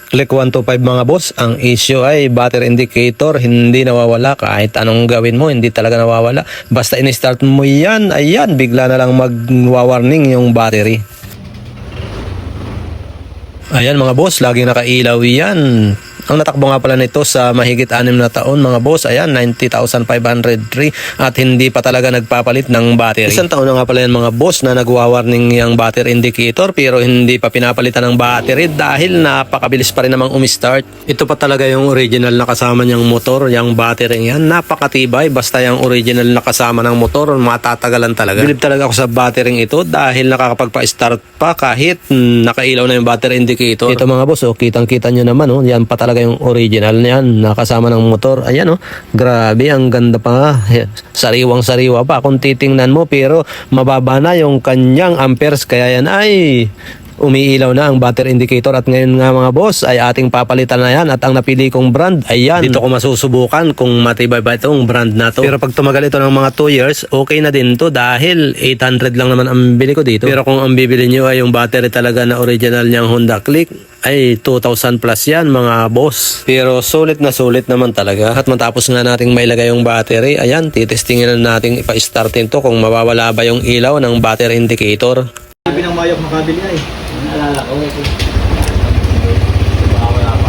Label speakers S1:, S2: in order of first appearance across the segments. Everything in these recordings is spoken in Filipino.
S1: Click 1 to 5 mga boss, ang issue ay battery indicator hindi nawawala kahit anong gawin mo, hindi talaga nawawala. Basta in-start mo yan, ayan, bigla na lang magwa-warning yung battery. Ayan mga boss, laging nakailaw yan. Ang natakbo nga pala nito sa mahigit 6 na taon mga boss, ayan 90,503 at hindi pa talaga nagpapalit ng battery. Isang taon na nga pala yan mga boss na nagwa-warning yung battery indicator pero hindi pa pinapalitan ng battery dahil napakabilis pa rin namang umistart. Ito pa talaga yung original na kasama niyang motor, yung battery yan. Napakatibay, basta yung original na kasama ng motor, matatagalan talaga. Bilib talaga ako sa battery ito dahil nakakapagpa-start pa kahit nakailaw na yung battery indicator. Ito mga boss, kitang-kita nyo naman, yan pa talaga yung original niyan nakasama ng motor. Ayan grabe, ang ganda pa nga, sariwang-sariwa pa kung titingnan mo, pero mababa na yung kanyang amperes kaya yan ay umiilaw na ang battery indicator. At ngayon nga mga boss ay ating papalitan na yan at ang napili kong brand, ayan, dito ko masusubukan kung matibay ba itong brand na to. Pero pag tumagal ito ng mga 2 years, okay na din to dahil 800 lang naman ang bili ko dito. Pero kung ang bibili nyo ay yung battery talaga na original niyang Honda Click, ay 2,000 plus yan mga boss. Pero sulit na sulit naman talaga. At matapos nga nating mailagay yung battery, ayan, titestingin na natin ipa-startin to kung mawawala ba yung ilaw ng battery indicator.
S2: Pinangmayok makabili na naalala ko.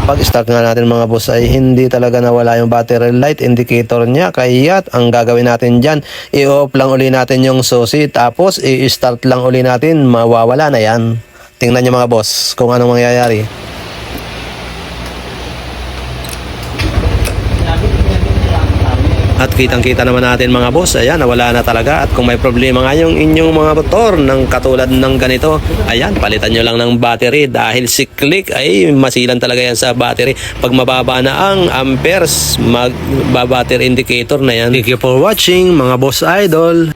S1: Pag start nga natin mga boss ay hindi talaga nawala yung battery light indicator niya, kaya ang gagawin natin dyan, i-off lang uli natin yung susi tapos i-start lang uli natin, mawawala na yan. Tingnan nyo mga boss kung anong mangyayari. At kitang-kita naman natin mga boss, ayan, nawala na talaga. At kung may problema nga yung inyong mga motor ng katulad ng ganito, ayan, palitan nyo lang ng battery dahil si Click ay masilan talaga yan sa battery. Pag mababa na ang amperes, magba-battery indicator na yan. Thank you for watching mga boss idol.